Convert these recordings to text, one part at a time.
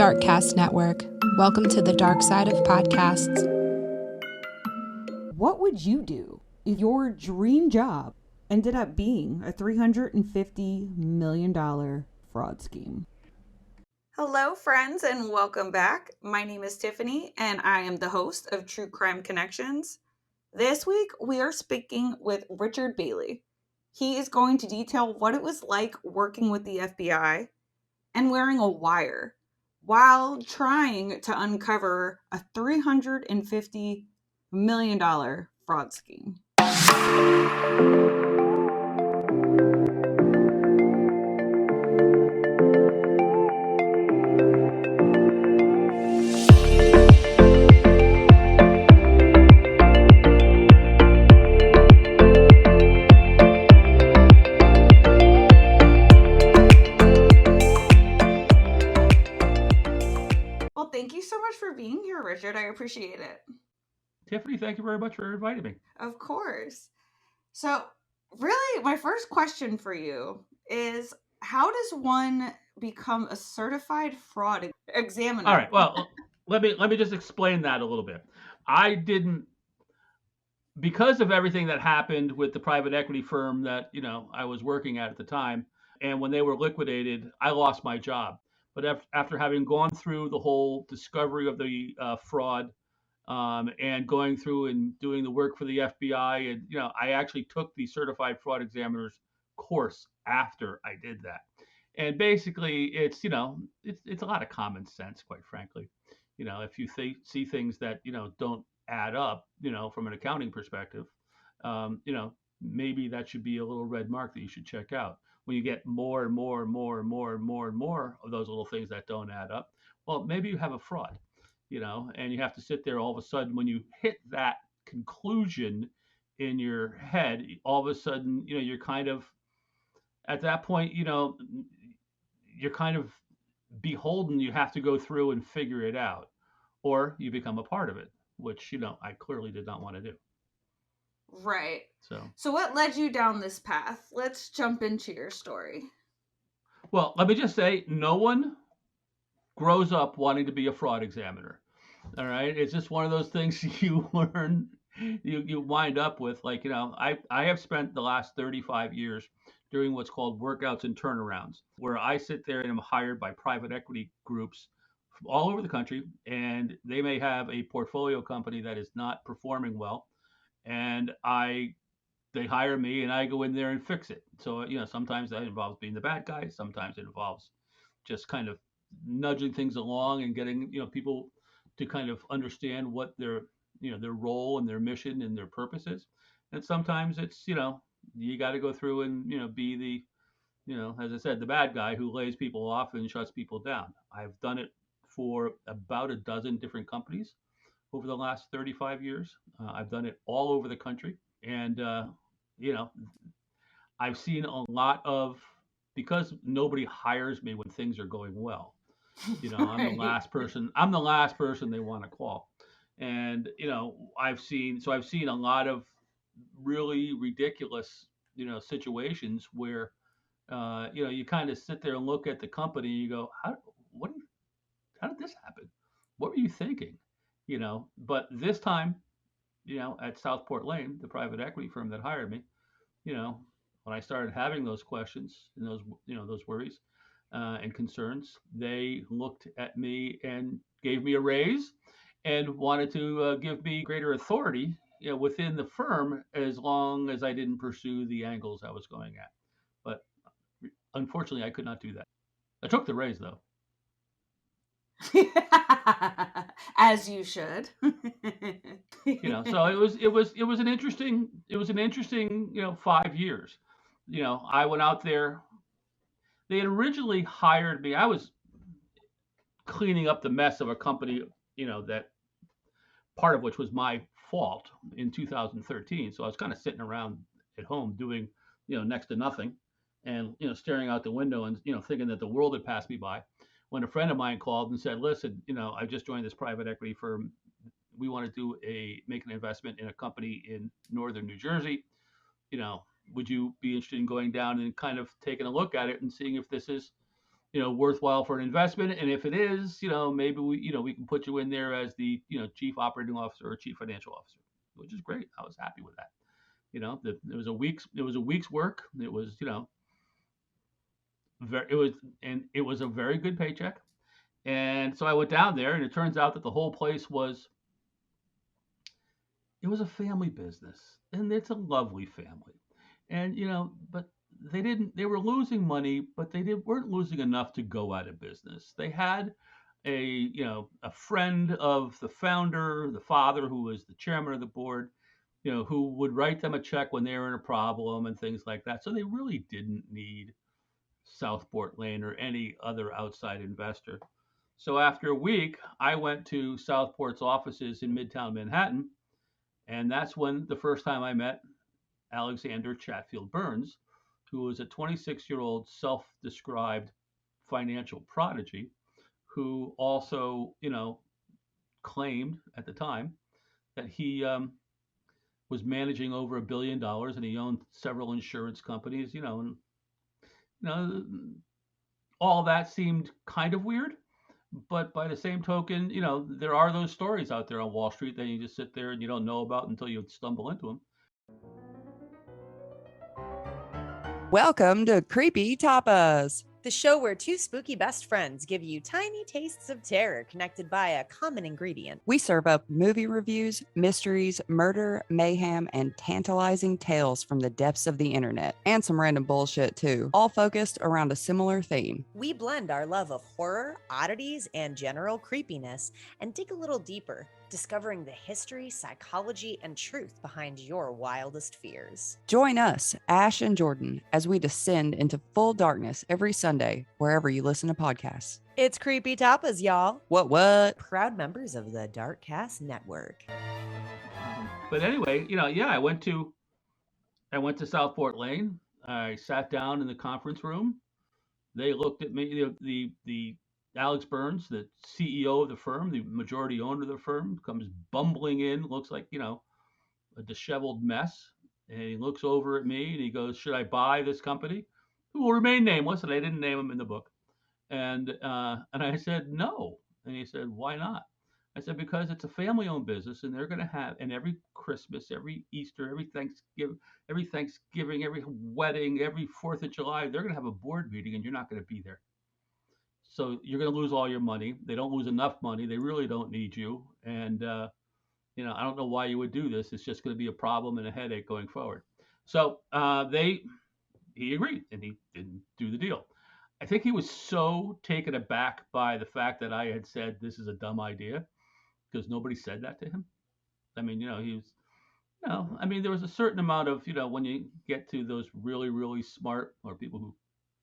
Darkcast Network. Welcome to the dark side of podcasts. What would you do if your dream job ended up being a $350 million fraud scheme? Hello, friends, and welcome back. My name is Tiffany, and I am the host of True Crime Connections. This week, we are speaking with Richard Bailey. He is going to detail what it was like working with the FBI and wearing a wire while trying to uncover a $350 million fraud scheme. Thank you so much for being here, Richard. I appreciate it. Tiffany, thank you very much for inviting me. Of course. So, really, my first question for you is, how does one become a certified fraud examiner? All right. Well, let me just explain that a little bit. I didn't, because of everything that happened with the private equity firm that I was working at the time, and when they were liquidated, I lost my job. But after having gone through the whole discovery of the fraud, and going through and doing the work for the FBI, and I actually took the certified fraud examiner's course after I did that. And basically, it's it's a lot of common sense, quite frankly. If you see things that don't add up, from an accounting perspective, maybe that should be a little red mark that you should check out. When you get more and more and more and more and more and more of those little things that don't add up, well, maybe you have a fraud. And you have to sit there. All of a sudden, when you hit that conclusion in your head, all of a sudden, you're kind of at that point, you're kind of beholden. You have to go through and figure it out, or you become a part of it, which, I clearly did not want to do. Right. So what led you down this path? Let's jump into your story. Well, let me just say, no one grows up wanting to be a fraud examiner. All right. It's just one of those things you learn, you wind up with. Like, I have spent the last 35 years doing what's called workouts and turnarounds, where I sit there and am hired by private equity groups from all over the country, and they may have a portfolio company that is not performing well, and they hire me and I go in there and fix it. So, sometimes that involves being the bad guy. Sometimes it involves just kind of nudging things along and getting, people to kind of understand what their role and their mission and their purpose is. And sometimes it's, you got to go through and, be the, as I said, the bad guy who lays people off and shuts people down. I've done it for about a dozen different companies over the last 35 years. I've done it all over the country. And, I've seen a lot of, because nobody hires me when things are going well. I'm the last person they want to call. And, I've seen a lot of really ridiculous, situations where, you kind of sit there and look at the company and you go, how did this happen? What were you thinking? But this time, at Southport Lane, the private equity firm that hired me, when I started having those questions and those worries, and concerns, they looked at me and gave me a raise and wanted to give me greater authority, within the firm, as long as I didn't pursue the angles I was going at. But unfortunately, I could not do that. I took the raise, though. As you should. So it was an interesting 5 years. I went out there. They had originally hired me. I was cleaning up the mess of a company, that part of which was my fault in 2013. So I was kind of sitting around at home doing, next to nothing, and staring out the window and thinking that the world had passed me by. When a friend of mine called and said, "Listen, I just joined this private equity firm. We want to make an investment in a company in northern New Jersey. Would you be interested in going down and kind of taking a look at it and seeing if this is, worthwhile for an investment. And if it is, maybe we can put you in there as the, chief operating officer or chief financial officer, which is great. I was happy with that. It was a week's work. It was, it was a very good paycheck. And so I went down there, and it turns out that the whole place it was a family business, and it's a lovely family. And but they were losing money, but weren't losing enough to go out of business. They had a friend of the founder, the father, who was the chairman of the board, who would write them a check when they were in a problem and things like that. So they really didn't need Southport Lane or any other outside investor. So after a week, I went to Southport's offices in Midtown Manhattan, and that's when the first time I met Alexander Chatfield Burns, who was a 26-year-old self-described financial prodigy who also, claimed at the time that he was managing over $1 billion, and he owned several insurance companies, and you know, all that seemed kind of weird. But by the same token, there are those stories out there on Wall Street that you just sit there and you don't know about until you stumble into them. Welcome to Creepy Tapas, the show where two spooky best friends give you tiny tastes of terror connected by a common ingredient. We serve up movie reviews, mysteries, murder, mayhem, and tantalizing tales from the depths of the internet, and some random bullshit too, all focused around a similar theme. We blend our love of horror, oddities, and general creepiness and dig a little deeper, discovering the history, psychology, and truth behind your wildest fears. Join us, Ash and Jordan, as we descend into full darkness every Sunday, wherever you listen to podcasts. It's Creepy Tapas, y'all. What? Proud members of the Darkcast Network. But anyway, I went to Southport Lane. I sat down in the conference room. They looked at me. The Alex Burns, the CEO of the firm, the majority owner of the firm, comes bumbling in, looks like, a disheveled mess. And he looks over at me and he goes, "Should I buy this company?" Who will remain nameless, and I didn't name him in the book. And I said, "No." And he said, "Why not?" I said, "Because it's a family-owned business, and they're going to have, and every Christmas, every Easter, every Thanksgiving, every wedding, every 4th of July, they're going to have a board meeting, and you're not going to be there. So you're going to lose all your money. They don't lose enough money. They really don't need you. And, I don't know why you would do this. It's just going to be a problem and a headache going forward." So he agreed, and he didn't do the deal. I think he was so taken aback by the fact that I had said this is a dumb idea, because nobody said that to him. I mean, he was, there was a certain amount of, when you get to those really, really smart, or people who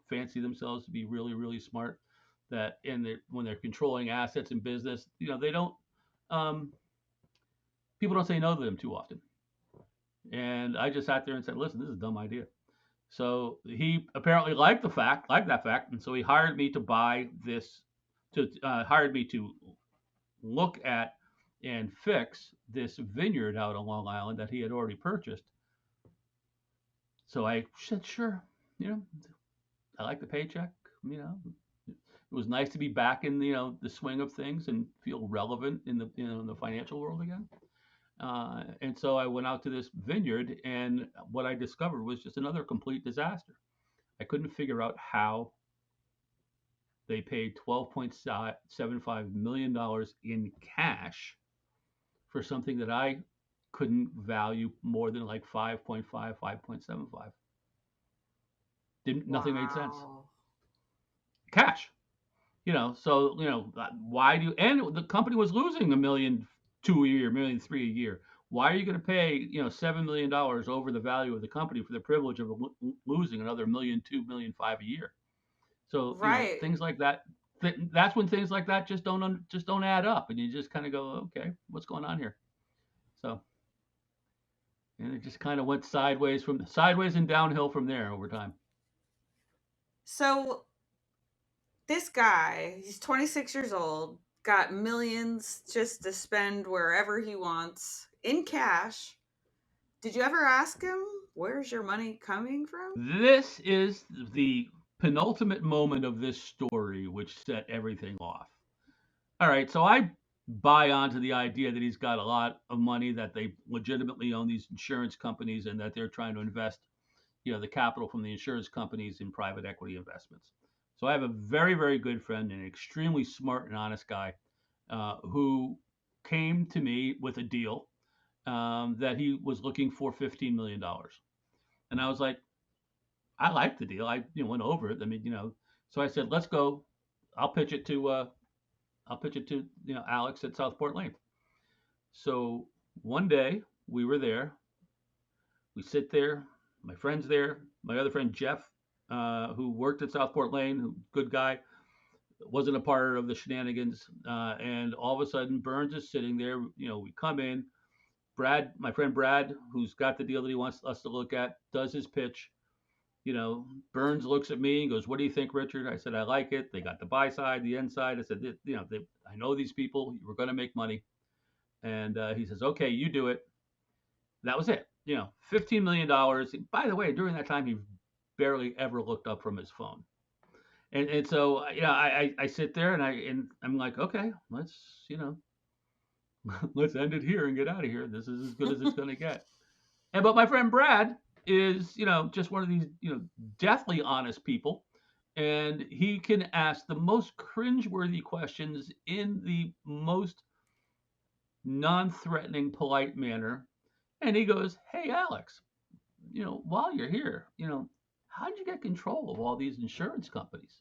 fancy themselves to be really, really smart, that when they're controlling assets in business, they don't, people don't say no to them too often. And I just sat there and said, "Listen, this is a dumb idea." So he apparently liked that fact, and so he hired me to look at and fix this vineyard out on Long Island that he had already purchased. So I said, "Sure, I like the paycheck. It was nice to be back in the swing of things and feel relevant in the financial world again." And so I went out to this vineyard, and what I discovered was just another complete disaster. I couldn't figure out how they paid $12.75 million in cash for something that I couldn't value more than like 5.5, 5.75. Nothing made sense. Cash. So, why and the company was losing $1.2 million a year, $1.3 million a year. Why are you going to pay, $7 million over the value of the company for the privilege of losing another $1.2 million, $1.5 million a year? So, Right. things like that. That's when things like that just don't add up, and you just kind of go, "Okay, what's going on here?" So, and it just kind of went sideways and downhill from there over time. So this guy, he's 26 years old, got millions just to spend wherever he wants in cash. Did you ever ask him, "Where's your money coming from?" This is the penultimate moment of this story, which set everything off. All right, so I buy onto the idea that he's got a lot of money, that they legitimately own these insurance companies, and that they're trying to invest, the capital from the insurance companies in private equity investments. So I have a very, very good friend, an extremely smart and honest guy, who came to me with a deal, that he was looking for $15 million, and I was like, I like the deal. I went over it. I mean, so I said, let's go. I'll pitch it to Alex at Southport Lane. So one day we were there. We sit there. My friend's there. My other friend Jeff, who worked at Southport Lane, good guy, wasn't a part of the shenanigans. And all of a sudden, Burns is sitting there. We come in. My friend Brad, who's got the deal that he wants us to look at, does his pitch. Burns looks at me and goes, "What do you think, Richard?" I said, "I like it. They got the buy side, the end side." I said, I know these people. We're going to make money." And he says, "Okay, you do it." That was it. $15 million. By the way, during that time, he barely ever looked up from his phone. And so, I sit there and I'm like, okay, let's, let's end it here and get out of here. This is as good as it's going to get. But my friend Brad is, just one of these, deathly honest people. And he can ask the most cringeworthy questions in the most non-threatening, polite manner. And he goes, "Hey, Alex, while you're here, how'd you get control of all these insurance companies?"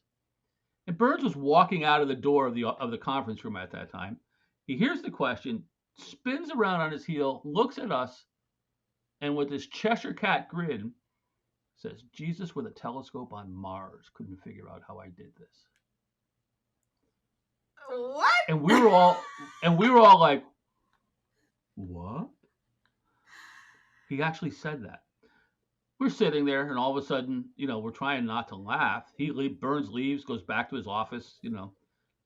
And Burns was walking out of the door of the conference room at that time. He hears the question, spins around on his heel, looks at us, and with this Cheshire cat grin, says, "Jesus with a telescope on Mars couldn't figure out how I did this." What? And we were all like, "What?" He actually said that. We're sitting there, and all of a sudden, we're trying not to laugh. Burns leaves, goes back to his office,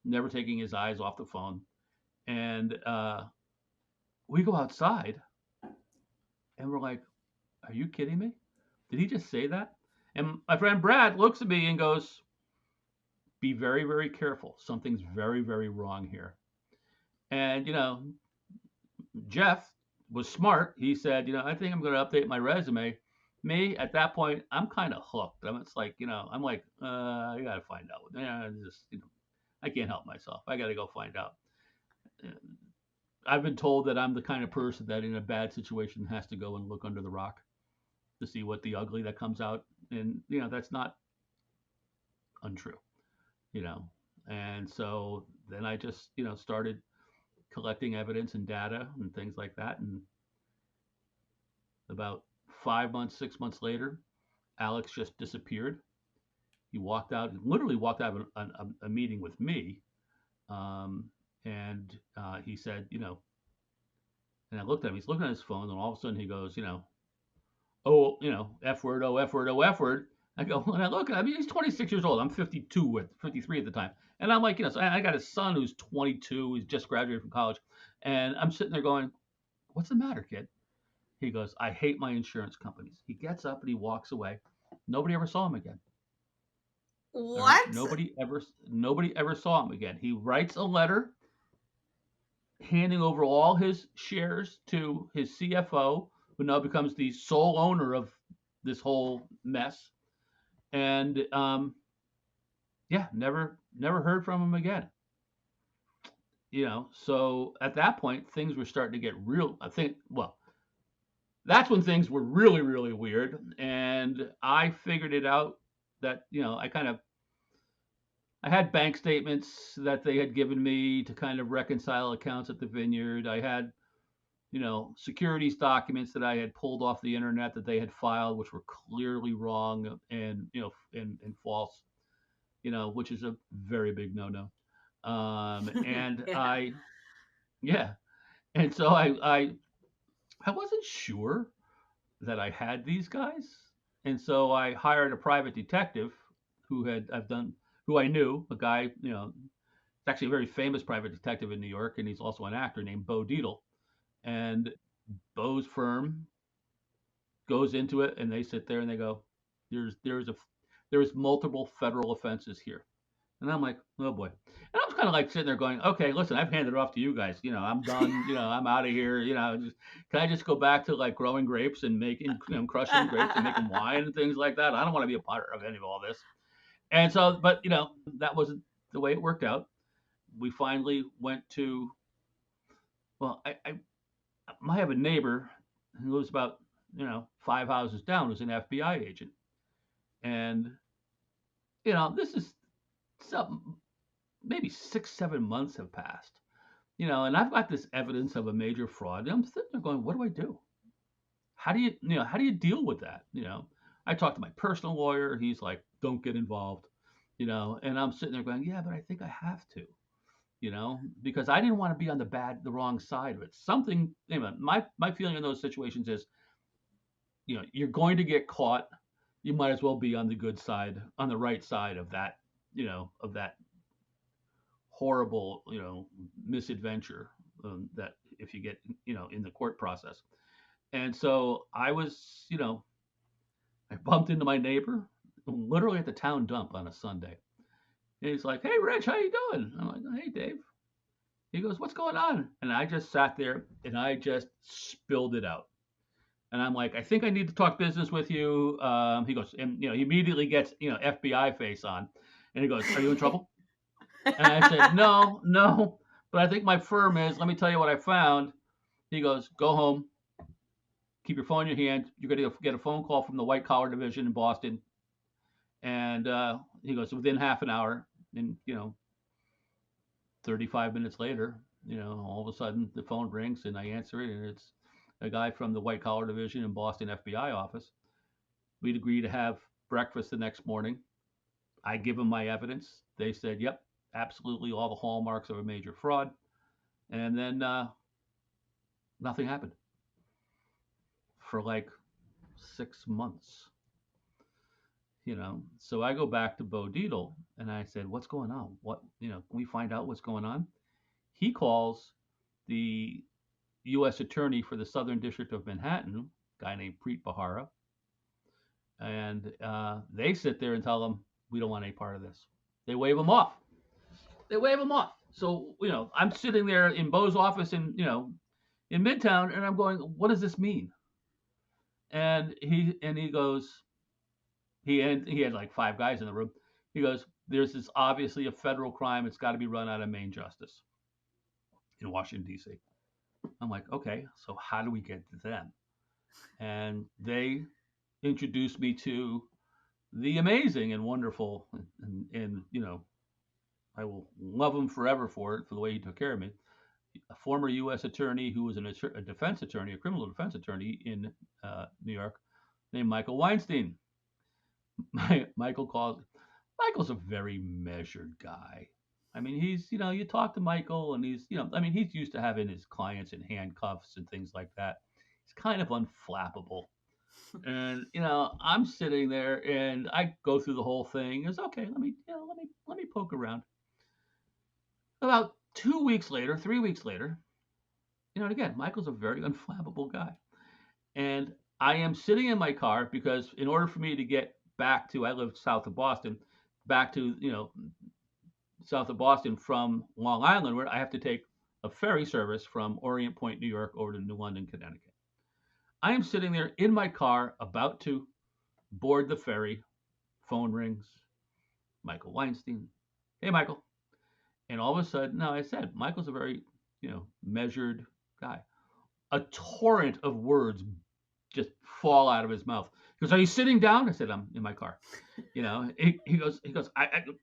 never taking his eyes off the phone. And we go outside, and we're like, "Are you kidding me? Did he just say that?" And my friend Brad looks at me and goes, "Be very, very careful. Something's very, very wrong here." And, Jeff was smart. He said, "I think I'm going to update my resume." Me, at that point, I'm kind of hooked. It's like, I'm like, I got to find out. I can't help myself. I got to go find out. I've been told that I'm the kind of person that in a bad situation has to go and look under the rock to see what the ugly that comes out. And, that's not untrue, And so then I just, started collecting evidence and data and things like that. And about 5 months, 6 months later, Alex just disappeared. He literally walked out of a meeting with me. And he said, and I looked at him, he's looking at his phone, and all of a sudden he goes, "Oh, F word, oh, F word, oh, F word." I go, and I look at him, he's 26 years old. I'm 53 at the time. And I'm like, so I got a son who's 22, he's just graduated from college. And I'm sitting there going, "What's the matter, kid?" He goes, "I hate my insurance companies." He gets up and he walks away. Nobody ever saw him again. What? Right? Nobody ever saw him again. He writes a letter handing over all his shares to his CFO, who now becomes the sole owner of this whole mess. And never heard from him again. So at that point, things were starting to get real. I think, well, that's when things were really, really weird. And I figured it out that, I had bank statements that they had given me to kind of reconcile accounts at the vineyard. I had, securities documents that I had pulled off the internet that they had filed, which were clearly wrong and, and false, which is a very big no-no. And Yeah. And so I wasn't sure that I had these guys. And so I hired a private detective who I knew, a guy, it's actually a very famous private detective in New York, and he's also an actor named Bo Dietl. And Bo's firm goes into it, and they sit there and they go, there's there's multiple federal offenses here. And I'm like, oh boy. And I was kind of like sitting there going, okay, listen, I've handed it off to you guys. I'm done. I'm out of here. Can I just go back to like growing grapes and making, crushing grapes and making wine and things like that? I don't want to be a part of any of all this. And so, but that wasn't the way it worked out. We finally went to, well, I have a neighbor who lives about, 5 houses down, who's an FBI agent. And, this is something, maybe 6-7 months have passed, and I've got this evidence of a major fraud. I'm sitting there going, what do I do? How do you deal with that? I talked to my personal lawyer. He's like, don't get involved, and I'm sitting there going, yeah, but I think I have to, because I didn't want to be on the wrong side of it. Something, my feeling in those situations is, you're going to get caught. You might as well be on the good side, on the right side of that, of that horrible, misadventure, that if you get, in the court process. And so I was, I bumped into my neighbor literally at the town dump on a Sunday. And he's like, hey, Rich, how you doing? I'm like, hey, Dave. He goes, what's going on? And I just sat there and I just spilled it out. And I'm like, I think I need to talk business with you. He goes, and he immediately gets, FBI face on. And he goes, are you in trouble? And I said, no, but I think my firm is. Let me tell you what I found. He goes, go home, keep your phone in your hand. You're going to get a phone call from the white collar division in Boston. And he goes, within half an hour, and 35 minutes later, all of a sudden the phone rings and I answer it, and it's a guy from the white collar division in Boston FBI office. We'd agree to have breakfast the next morning. I give them my evidence. They said, yep, absolutely all the hallmarks of a major fraud. And then nothing happened for like 6 months. So I go back to Bo Dietl and I said, what's going on? Can we find out what's going on? He calls the U.S. attorney for the Southern District of Manhattan, a guy named Preet Bharara. And they sit there and tell him, we don't want any part of this. They wave him off. So, I'm sitting there in Bo's office in Midtown, and I'm going, what does this mean? And he goes, he had like 5 guys in the room. He goes, there's this obviously a federal crime. It's got to be run out of Main Justice in Washington, D.C. I'm like, okay, so how do we get to them? And they introduced me to the amazing and wonderful, and I will love him forever for the way he took care of me, a former U.S. attorney who was a defense attorney, a criminal defense attorney in New York, named Michael Weinstein. Michael's a very measured guy. I mean, he's, you talk to Michael and he's, he's used to having his clients in handcuffs and things like that. He's kind of unflappable. And, I'm sitting there and I go through the whole thing. It's okay. Let me poke around. About 2 weeks later, 3 weeks later, and again, Michael's a very unflappable guy. And I am sitting in my car because in order for me to get back to, I live south of Boston, back to, south of Boston from Long Island, where I have to take a ferry service from Orient Point, New York, over to New London, Connecticut. I am sitting there in my car about to board the ferry. Phone rings. Michael Weinstein. Hey, Michael. And all of a sudden, no, I said, Michael's a very, measured guy. A torrent of words just fall out of his mouth. He goes, are you sitting down? I said, I'm in my car. He goes,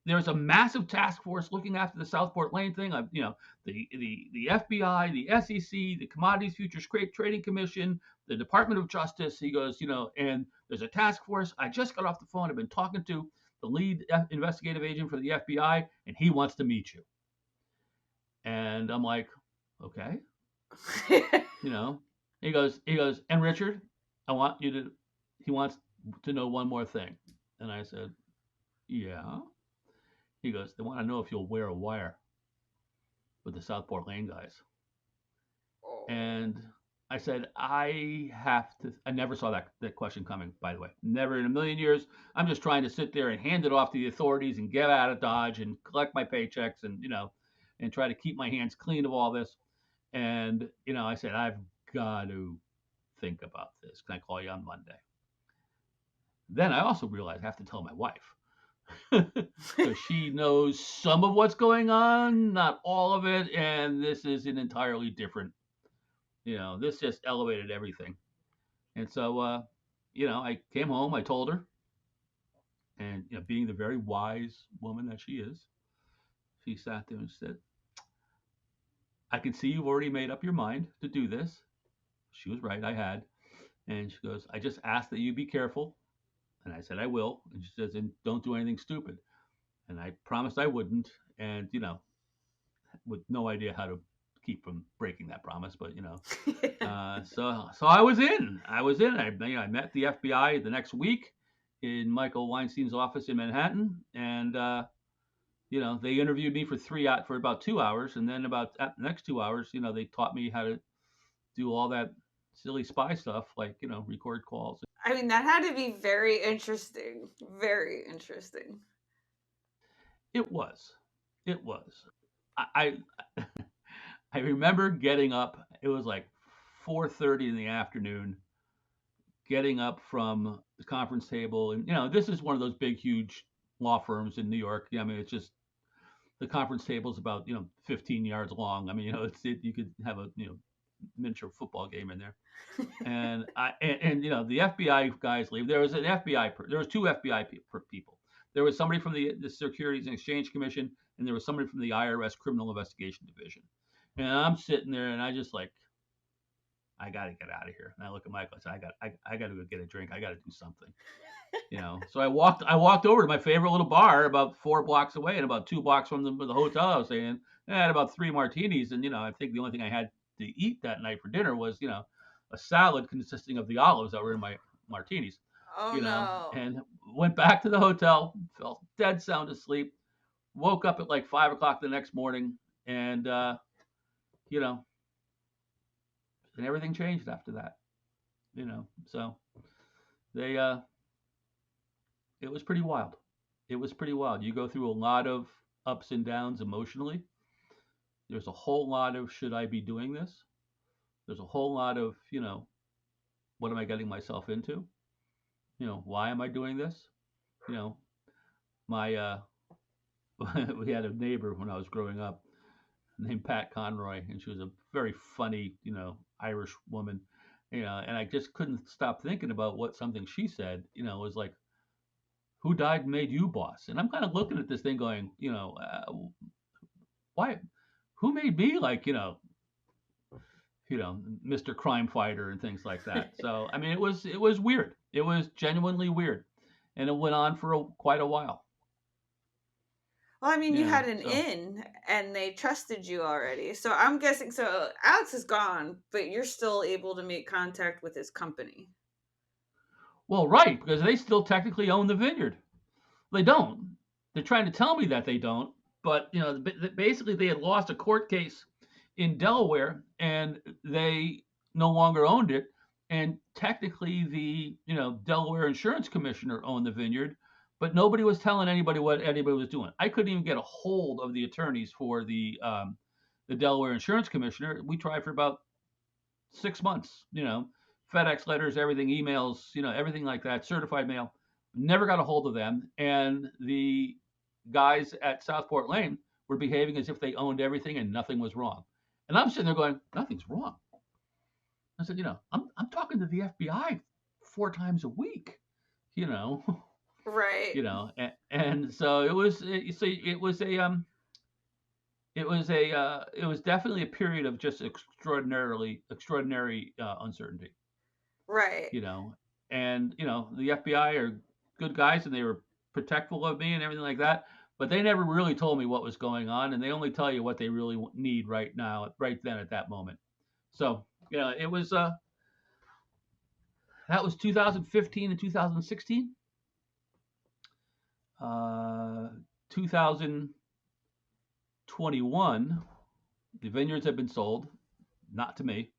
there's a massive task force looking after the Southport Lane thing. The FBI, the SEC, the Commodities Futures Trading Commission, the Department of Justice. He goes, and there's a task force. I just got off the phone. I've been talking to the lead investigative agent for the FBI, and he wants to meet you. And I'm like, okay. He goes, and Richard, he wants to know one more thing. And I said, yeah. He goes, they want to know if you'll wear a wire with the Southport Lane guys. And I said, I have to. I never saw that question coming, by the way. Never in a million years. I'm just trying to sit there and hand it off to the authorities and get out of Dodge and collect my paychecks and, and try to keep my hands clean of all this. And, I said, I've got to think about this. Can I call you on Monday? Then I also realized I have to tell my wife because she knows some of what's going on, not all of it. And this is an entirely different, this just elevated everything. And so, I came home, I told her, and, being the very wise woman that she is, she sat there and said, I can see you've already made up your mind to do this. She was right, I had. And she goes, I just ask that you be careful. And I said, I will. And she says, and don't do anything stupid. And I promised I wouldn't. And, with no idea how to keep from breaking that promise, but, so I was in. I met the FBI the next week in Michael Weinstein's office in Manhattan. And, they interviewed me for about 2 hours. And then about the next 2 hours, they taught me how to do all that silly spy stuff, like, record calls. I mean, that had to be very interesting. Very interesting. It was. I I remember getting up. It was like 4:30 in the afternoon. Getting up from the conference table, and this is one of those big, huge law firms in New York. I mean, it's just the conference table is about 15 yards long. I mean, you could have a miniature football game in there. And the FBI guys leave. There was two FBI people. There was somebody from the Securities and Exchange Commission, and there was somebody from the IRS Criminal Investigation Division. And I'm sitting there, and I just I got to get out of here. And I look at Michael. I said, I got to go get a drink. I got to do something. So I walked over to my favorite little bar about 4 blocks away, and about 2 blocks from the hotel I was staying. I had about 3 martinis, and I think the only thing I had to eat that night for dinner was a salad consisting of the olives that were in my martinis. Oh, no. And went back to the hotel, fell dead sound asleep, woke up at like 5 o'clock the next morning, and and everything changed after that. So they it was pretty wild. It was pretty wild. You go through a lot of ups and downs emotionally. There's a whole lot of, should I be doing this? There's a whole lot of, what am I getting myself into? Why am I doing this? My we had a neighbor when I was growing up named Pat Conroy, and she was a very funny, Irish woman, and I just couldn't stop thinking about what something she said, was like, who died and made you boss? And I'm kind of looking at this thing going, why, who made me like, Mr. Crime Fighter and things like that. So, I mean, it was weird. It was genuinely weird. And it went on for quite a while. Well, I mean, you had an in and they trusted you already. So I'm guessing, so Alex is gone, but you're still able to make contact with his company. Well, right, because they still technically own the vineyard. They don't. They're trying to tell me that they don't. But, basically they had lost a court case in Delaware, and they no longer owned it. And technically, the Delaware Insurance Commissioner owned the vineyard, but nobody was telling anybody what anybody was doing. I couldn't even get a hold of the attorneys for the Delaware Insurance Commissioner. We tried for about 6 months. FedEx letters, everything, emails, everything like that, certified mail. Never got a hold of them, and the guys at Southport Lane were behaving as if they owned everything and nothing was wrong. And I'm sitting there going, nothing's wrong. I said, I'm talking to the FBI 4 times a week, Right. And so it was definitely a period of just extraordinary uncertainty. Right. And the FBI are good guys, and they were protectful of me and everything like that. But they never really told me what was going on, and they only tell you what they really need right now, right then at that moment. So, it was that was 2015 and 2016. 2021, the vineyards have been sold, not to me.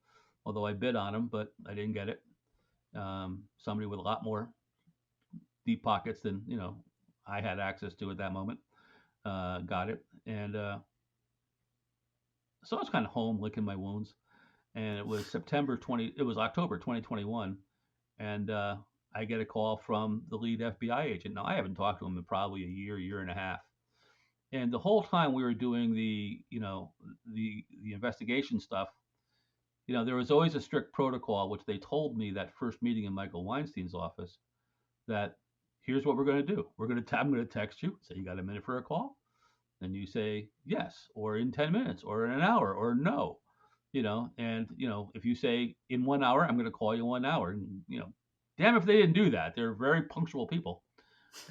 although I bid on them, but I didn't get it. Somebody with a lot more deep pockets than I had access to at that moment got it, and so I was kind of home licking my wounds. And it was October 2021, and I get a call from the lead FBI agent. Now I haven't talked to him in probably a year and a half. And the whole time we were doing the investigation stuff, there was always a strict protocol, which they told me that first meeting in Michael Weinstein's office, that here's what we're going to do. I'm going to text you, say you got a minute for a call, and you say yes, or in 10 minutes, or in an hour, or no, and if you say in 1 hour, I'm going to call you 1 hour, and damn if they didn't do that. They're very punctual people.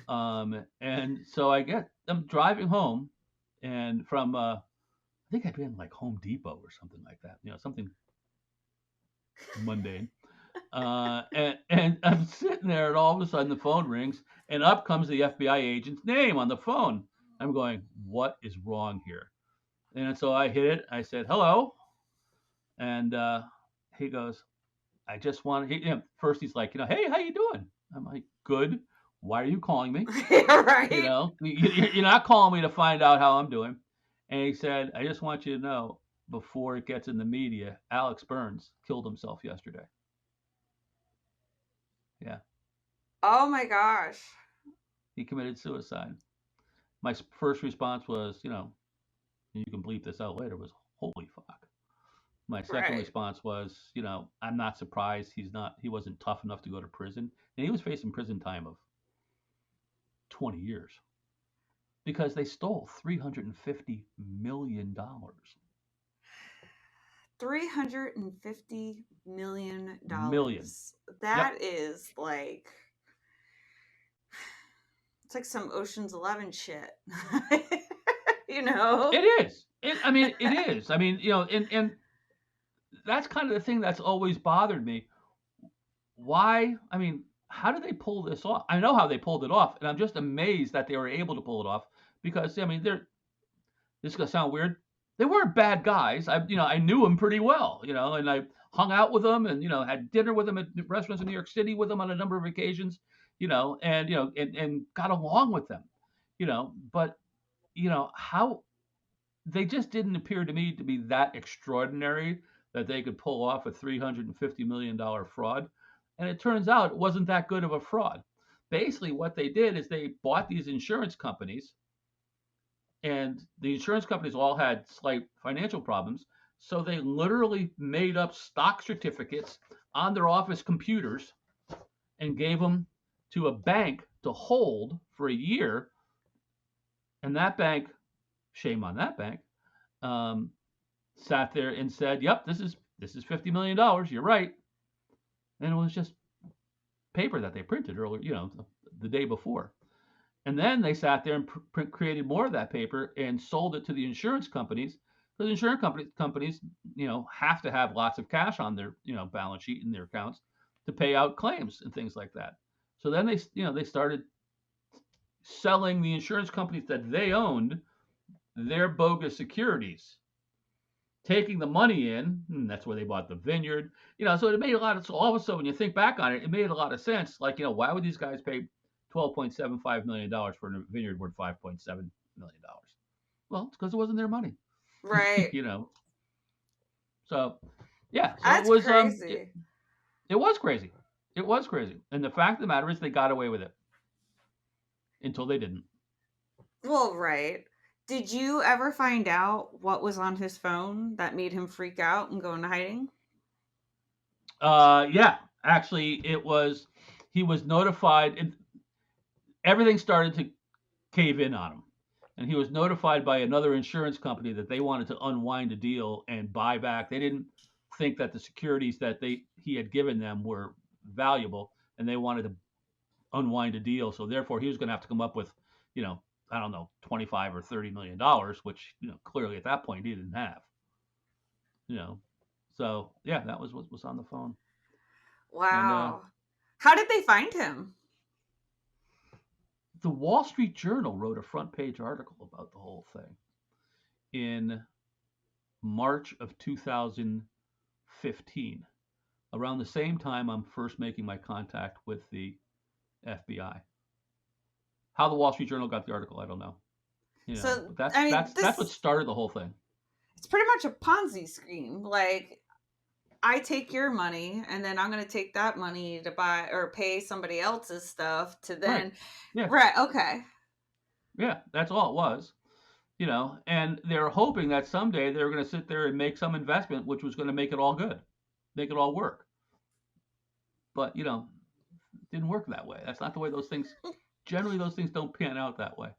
And so I'm driving home, and from I think I'd been like Home Depot or something like that, something mundane. And I'm sitting there, and all of a sudden the phone rings, and up comes the FBI agent's name on the phone. I'm going, what is wrong here? And so I hit it. I said, hello. And he goes, I just want to, first he's like, hey, how you doing? I'm like, good. Why are you calling me? Right. You're not calling me to find out how I'm doing. And he said, I just want you to know, before it gets in the media, Alex Burns killed himself yesterday. Yeah. Oh my gosh. He committed suicide. My first response was, you can bleep this out later, was holy fuck. My second response was, I'm not surprised he wasn't tough enough to go to prison. And he was facing prison time of 20 years because they stole $350 million. $350 million. That is like, it's like some Ocean's 11 shit. It is. It is. And that's kind of the thing that's always bothered me. Why? How did they pull this off? I know how they pulled it off, and I'm just amazed that they were able to pull it off because, this is going to sound weird. They weren't bad guys. I knew them pretty well, and I hung out with them and, had dinner with them at restaurants in New York City with them on a number of occasions, and got along with them, but, how they just didn't appear to me to be that extraordinary that they could pull off a $350 million fraud. And it turns out it wasn't that good of a fraud. Basically, what they did is they bought these insurance companies, and the insurance companies all had slight financial problems. So they literally made up stock certificates on their office computers and gave them to a bank to hold for a year. And that bank, shame on that bank, sat there and said, yep, this is $50 million. You're right. And it was just paper that they printed earlier, the day before. And then they sat there and created more of that paper and sold it to the insurance companies. Because insurance companies, have to have lots of cash on their, balance sheet and their accounts to pay out claims and things like that. So then they started selling the insurance companies that they owned their bogus securities, taking the money in, and that's where they bought the vineyard. So it made so all of a sudden, when you think back on it, it made a lot of sense. Like, why would these guys pay $12.75 million for a vineyard worth $5.7 million? Well, it's because it wasn't their money. Right. So, yeah. So that's it was crazy. It was crazy. It was crazy. And the fact of the matter is they got away with it until they didn't. Well, right. Did you ever find out what was on his phone that made him freak out and go into hiding? Yeah. Actually, he was notified. Everything started to cave in on him. And he was notified by another insurance company that they wanted to unwind a deal and buy back. They didn't think that the securities that he had given them were valuable, and they wanted to unwind a deal. So therefore, he was going to have to come up with, I don't know, $25 or $30 million, which, clearly at that point he didn't have. So yeah, that was what was on the phone. Wow. And, how did they find him? The Wall Street Journal wrote a front page article about the whole thing in March of 2005. 15, around the same time I'm first making my contact with the FBI. How the Wall Street Journal got the article, I don't know. So But that's I mean, that's what started the whole thing. it's pretty much a Ponzi scheme. Like, I take your money and then I'm going to take that money to buy or pay somebody else's stuff to then. Right. Yeah. Right. Okay. Yeah. That's all it was. And they're hoping that someday they're going to sit there and make some investment, which was going to make it all good, make it all work. But, it didn't work that way. That's not the way those things, generally those things don't pan out that way.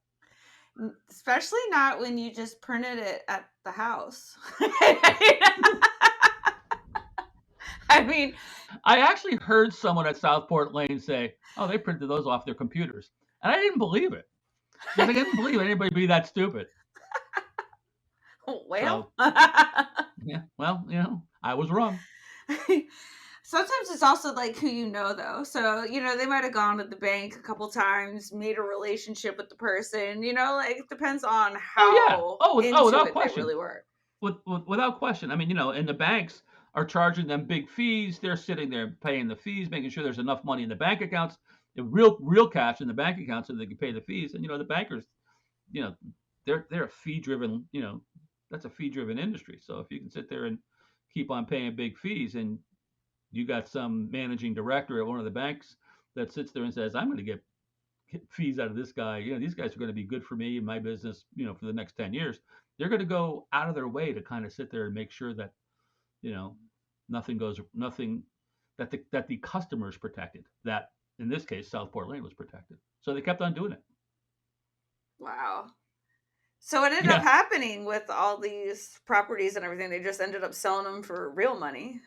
Especially not when you just printed it at the house. I mean, I actually heard someone at Southport Lane say, "Oh, they printed those off their computers," and I didn't believe it. Because I didn't believe anybody be that stupid. Well, yeah. Well, I was wrong. Sometimes it's also like who you know, though. So, they might have gone to the bank a couple times, made a relationship with the person, like it depends on how without question. they really were. Without question. I mean, and the banks are charging them big fees. They're sitting there paying the fees, making sure there's enough money in the bank accounts, the real cash in the bank accounts so they can pay the fees. And, the bankers, they're a fee-driven, that's a fee-driven industry. So if you can sit there and keep on paying big fees and you got some managing director at one of the banks that sits there and says, I'm going to get fees out of this guy. These guys are going to be good for me and my business, for the next 10 years. They're going to go out of their way to kind of sit there and make sure that, nothing that the customer is protected. That in this case, Southport Lane was protected. So they kept on doing it. Wow. So what ended up happening with all these properties and everything? They just ended up selling them for real money.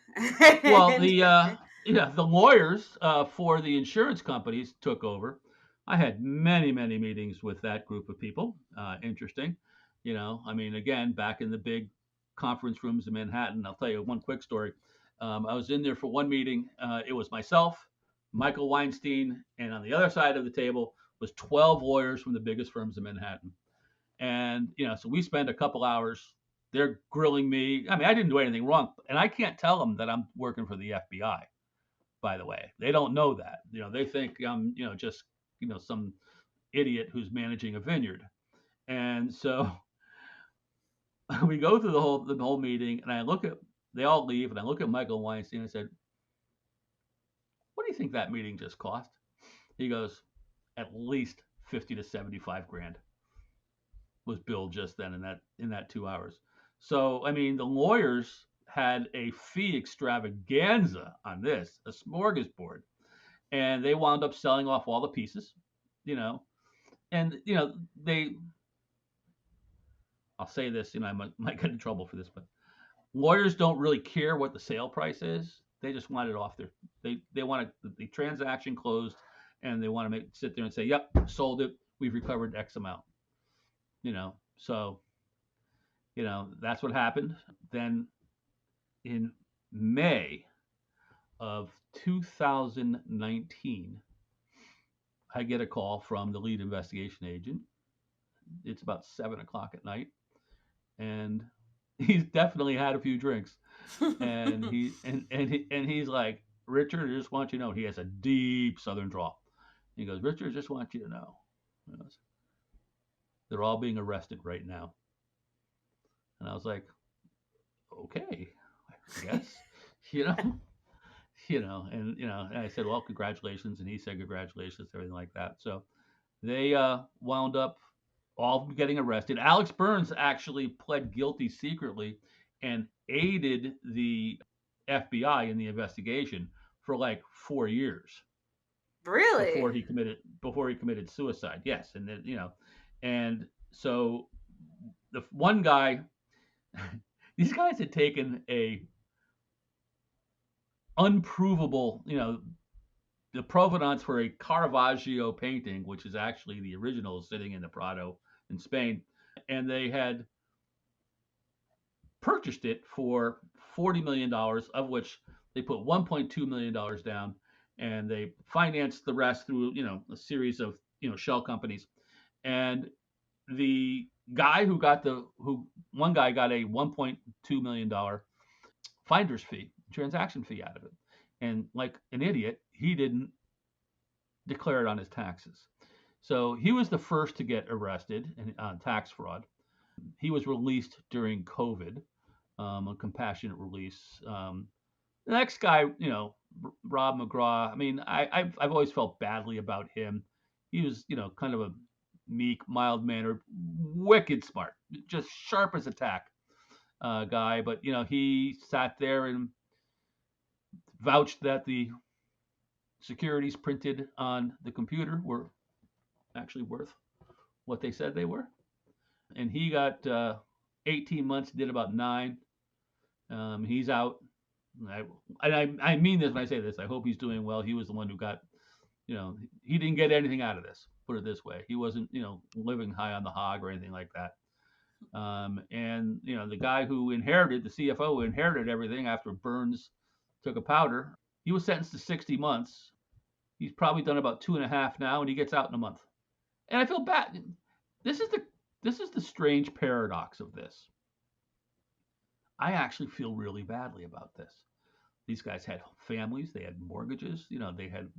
Well, the lawyers for the insurance companies took over. I had many, many meetings with that group of people. Interesting. I mean, again, back in the big conference rooms in Manhattan, I'll tell you one quick story. I was in there for one meeting. It was myself, Michael Weinstein, and on the other side of the table was 12 lawyers from the biggest firms in Manhattan. And, so we spent a couple hours. They're grilling me. I mean, I didn't do anything wrong. And I can't tell them that I'm working for the FBI, by the way. They don't know that. They think I'm, just, some idiot who's managing a vineyard. And so we go through the whole meeting, and they all leave, and I look at Michael Weinstein and I said, what do you think that meeting just cost? He goes, at least 50 to 75 grand. Was billed just then in that 2 hours. So, I mean, the lawyers had a fee extravaganza on this, a smorgasbord, and they wound up selling off all the pieces, and, I'll say this, I might get in trouble for this, but lawyers don't really care what the sale price is. They just want it off they want the transaction closed, and they want to sit there and say, yep, sold it. We've recovered X amount. So, that's what happened. Then in May of 2019, I get a call from the lead investigation agent. It's about 7:00 at night, and he's definitely had a few drinks. And he's like, Richard, I just want you to know, he has a deep Southern drawl. He goes, Richard, I just want you to know. They're all being arrested right now. And I was like, okay, I guess, and I said, well, congratulations. And he said, congratulations, everything like that. So they wound up all getting arrested. Alex Burns actually pled guilty secretly and aided the FBI in the investigation for like 4 years. Really? Before he committed suicide. Yes. And then, and so the one guy, these guys had taken a unprovable, the provenance for a Caravaggio painting, which is actually the original sitting in the Prado in Spain, and they had purchased it for $40 million, of which they put $1.2 million down, and they financed the rest through, a series of, shell companies. And the guy one guy got a $1.2 million finder's fee transaction fee out of it. And like an idiot, he didn't declare it on his taxes. So he was the first to get arrested on tax fraud. He was released during COVID, a compassionate release. The next guy, Rob McGraw. I mean, I've always felt badly about him. He was, kind of a meek, mild mannered, wicked smart, just sharp as a tack guy. But he sat there and vouched that the securities printed on the computer were actually worth what they said they were. And he got 18 months, did about 9. He's out. I mean this when I say this. I hope he's doing well. He was the one who got, he didn't get anything out of this. Put it this way. He wasn't, living high on the hog or anything like that. And, the guy who inherited, the CFO who inherited everything after Burns took a powder, he was sentenced to 60 months. He's probably done about 2.5 now, and he gets out in a month. And I feel bad. This is the strange paradox of this. I actually feel really badly about this. These guys had families, they had mortgages, they had,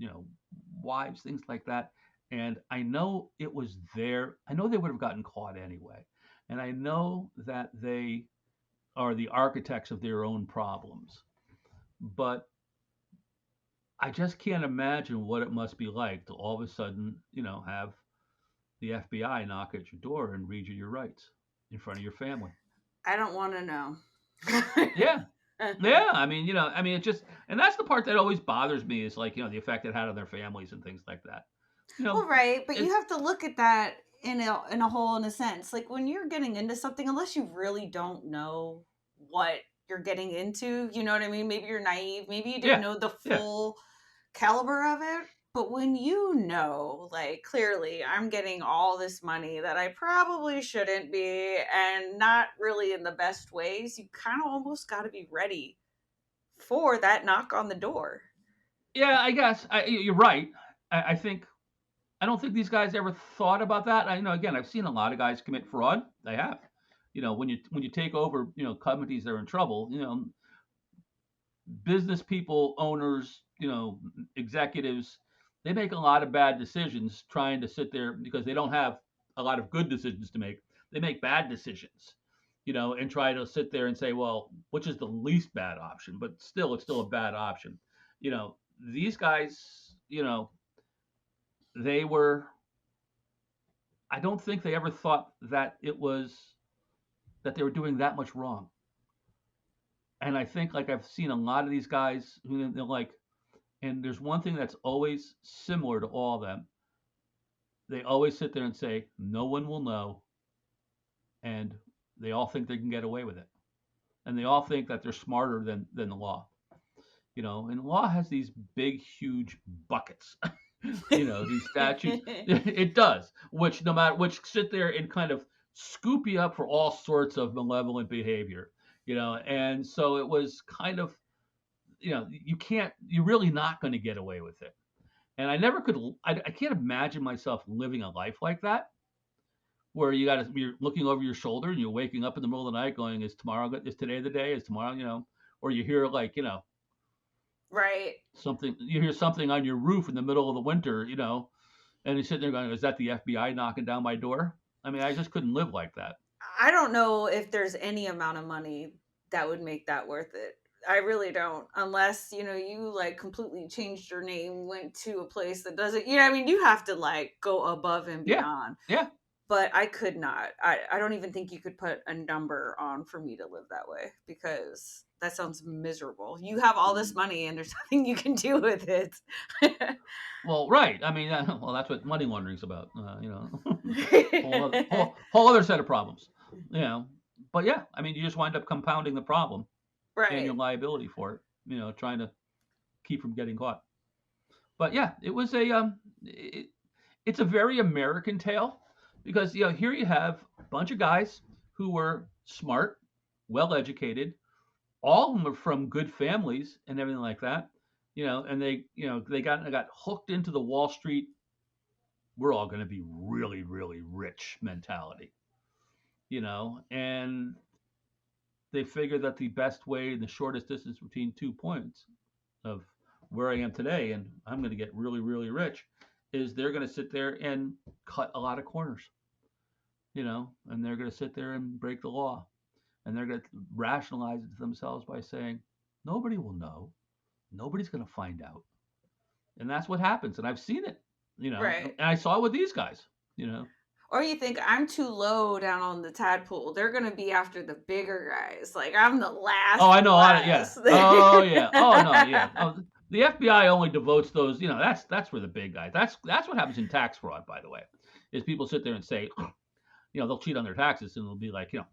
wives, things like that. And I know it was I know they would have gotten caught anyway. And I know that they are the architects of their own problems. But I just can't imagine what it must be like to all of a sudden, have the FBI knock at your door and read you your rights in front of your family. I don't want to know. Yeah. Yeah. I mean, it just, and that's the part that always bothers me is like, the effect it had on their families and things like that. Well, right. But you have to look at that in a sense. Like when you're getting into something, unless you really don't know what you're getting into, you know what I mean? Maybe you're naive. Maybe you didn't know the full caliber of it. But when like clearly I'm getting all this money that I probably shouldn't be and not really in the best ways, you kind of almost got to be ready for that knock on the door. Yeah, I guess you're right. I don't think these guys ever thought about that. Again, I've seen a lot of guys commit fraud. They have. When you take over, companies that are in trouble, business people, owners, executives, they make a lot of bad decisions trying to sit there because they don't have a lot of good decisions to make. They make bad decisions, and try to sit there and say, well, which is the least bad option? But still, it's still a bad option. These guys, they were, I don't think they ever thought that that they were doing that much wrong. And I think like I've seen a lot of these guys who they're like, and there's one thing that's always similar to all of them. They always sit there and say, no one will know. And they all think they can get away with it. And they all think that they're smarter than the law. And the law has these big, huge buckets. These statutes. It does, which sit there and kind of scoop you up for all sorts of malevolent behavior. And so it was kind of, you're really not going to get away with it. And I never could, I can't imagine myself living a life like that, where you're looking over your shoulder and you're waking up in the middle of the night going, is today the day? Is tomorrow, or you hear like, right. You hear something on your roof in the middle of the winter, and you're sitting there going, is that the FBI knocking down my door? I mean, I just couldn't live like that. I don't know if there's any amount of money that would make that worth it. I really don't, unless, you like completely changed your name, went to a place that doesn't, you have to like go above and beyond. Yeah. But I could not. I don't even think you could put a number on for me to live that way, because that sounds miserable. You have all this money and there's nothing you can do with it. Well, right. I mean, that's what money laundering's about. Whole other set of problems. But yeah, I mean, you just wind up compounding the problem, right? And your liability for it. Trying to keep from getting caught. But yeah, it was it's a very American tale. Because here you have a bunch of guys who were smart, well-educated, all of them are from good families and everything like that, and they got hooked into the Wall Street, we're all going to be really, really rich mentality, and they figure that the best way and the shortest distance between 2 points of where I am today, and I'm going to get really, really rich, is they're going to sit there and cut a lot of corners, and they're going to sit there and break the law, and they're going to rationalize it to themselves by saying, nobody will know, nobody's going to find out, and that's what happens. And I've seen it, Right. and I saw it with these guys. Or you think I'm too low down on the tadpole. They're gonna be after the bigger guys. Like I'm the last. Oh, I know. Yeah. last. Oh, yeah. Oh, no. Yeah. Oh, the FBI only devotes those. That's for the big guys. That's what happens in tax fraud, by the way, is people sit there and say, they'll cheat on their taxes, and they'll be like, they're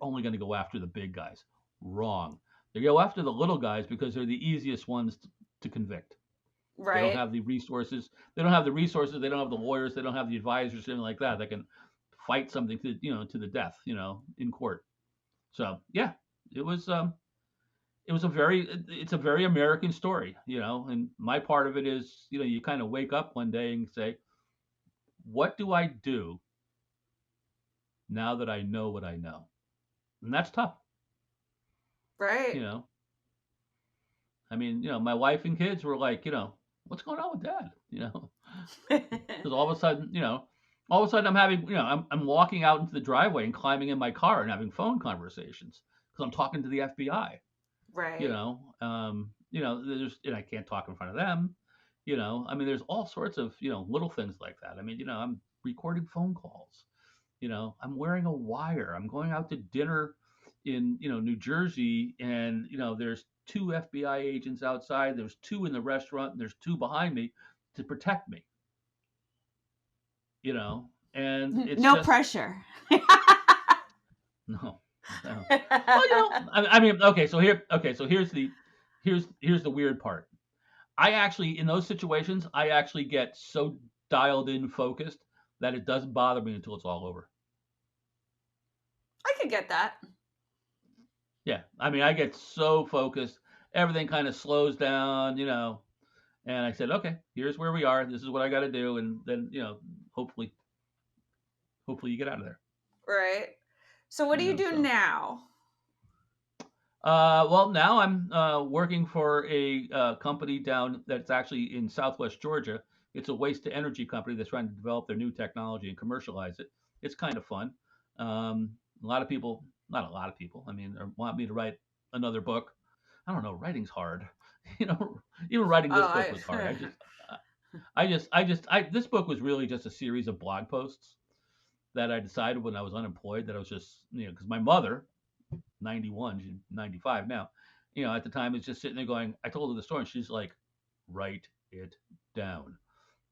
only going to go after the big guys. Wrong. They go after the little guys because they're the easiest ones to convict. They Right. don't have the resources. They don't have the lawyers. They don't have the advisors, anything like that. That can fight something to the death, in court. So yeah, it's a very American story, and my part of it is, you kind of wake up one day and say, what do I do now that I know what I know? And that's tough. Right. I mean, my wife and kids were like, what's going on with Dad? Because all of a sudden I'm having, I'm walking out into the driveway and climbing in my car and having phone conversations because I'm talking to the FBI. Right. There's, and I can't talk in front of them. I mean, there's all sorts of, little things like that. I mean, I'm recording phone calls. I'm wearing a wire. I'm going out to dinner in, New Jersey, and, there's 2 FBI agents outside. There's 2 in the restaurant, and there's 2 behind me to protect me. And it's no just, pressure. No. Well, I mean, okay. So here's the weird part. I actually, in those situations, I actually get so dialed in, focused, that it doesn't bother me until it's all over. I could get that. Yeah, I mean, I get so focused, everything kind of slows down, and I said, okay, here's where we are. This is what I got to do, and then hopefully you get out of there. Right. So what do you do now? Well, now I'm working for a company that's actually in Southwest Georgia. It's a waste to energy company that's trying to develop their new technology and commercialize it. It's kind of fun. Not a lot of people, I mean, want me to write another book. I don't know, writing's hard. Even writing this book was hard. This book was really just a series of blog posts that I decided when I was unemployed that I was just, because my mother, 91, she's 95 now, at the time was just sitting there going, I told her the story, and she's like, write it down.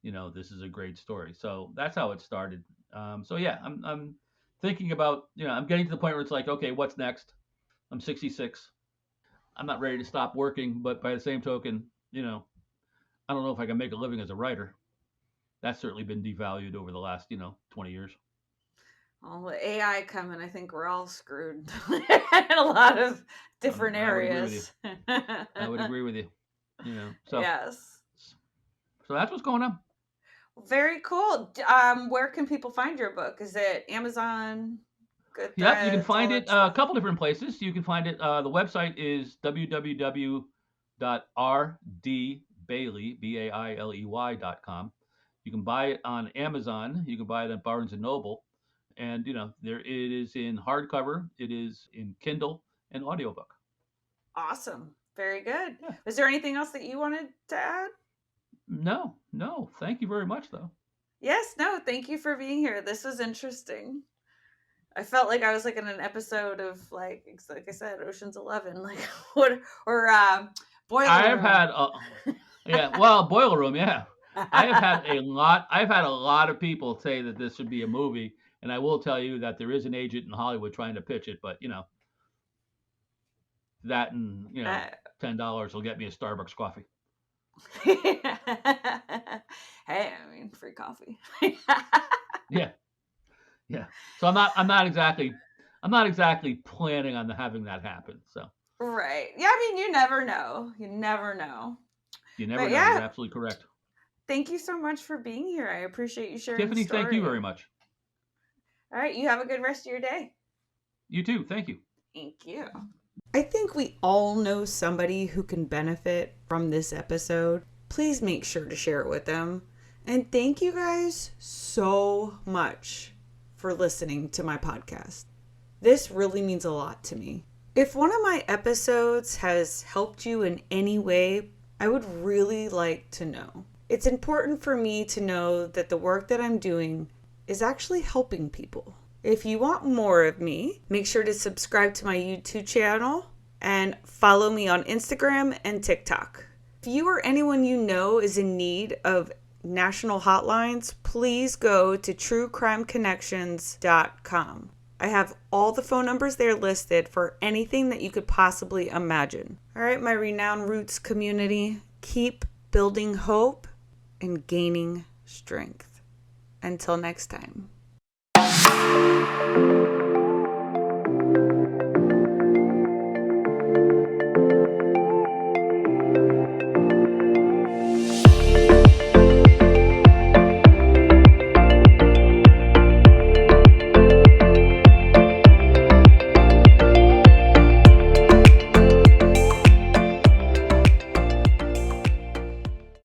This is a great story. So that's how it started. So yeah, I'm thinking about, I'm getting to the point where it's like, okay, what's next? I'm 66. I'm not ready to stop working, but by the same token, I don't know if I can make a living as a writer. That's certainly been devalued over the last, 20 years. Well, with AI coming, I think we're all screwed in a lot of different areas. I would agree with you. So yes. So that's what's going on. Very cool. Where can people find your book? Is it Amazon? Good. Yeah, you can find it a couple different places. You can find it. The website is www.rdbailey.com. You can buy it on Amazon. You can buy it at Barnes and Noble. And, it is in hardcover, it is in Kindle, and audiobook. Awesome. Very good. Yeah. Was there anything else that you wanted to add? No. Thank you very much, though. Yes. No, thank you for being here. This was interesting. I felt like I was like in an episode of like I said, Ocean's 11, like Boiler Room. I've had Boiler Room, yeah. I've had a lot of people say that this should be a movie. And I will tell you that there is an agent in Hollywood trying to pitch it, but that and $10 will get me a Starbucks coffee. Hey, I mean, free coffee. Yeah. So I'm not exactly planning on having that happen. So. Right. Yeah. I mean, you never know. You never know. You're absolutely correct. Thank you so much for being here. I appreciate you sharing. Tiffany, thank you very much. All right. You have a good rest of your day. You too. Thank you. Thank you. I think we all know somebody who can benefit from this episode. Please make sure to share it with them. And thank you guys so much for listening to my podcast. This really means a lot to me. If one of my episodes has helped you in any way, I would really like to know. It's important for me to know that the work that I'm doing is actually helping people. If you want more of me, make sure to subscribe to my YouTube channel and follow me on Instagram and TikTok. If you or anyone you know is in need of national hotlines, please go to truecrimeconnections.com. I have all the phone numbers there listed for anything that you could possibly imagine. All right, my Renowned Roots community, keep building hope and gaining strength. Until next time.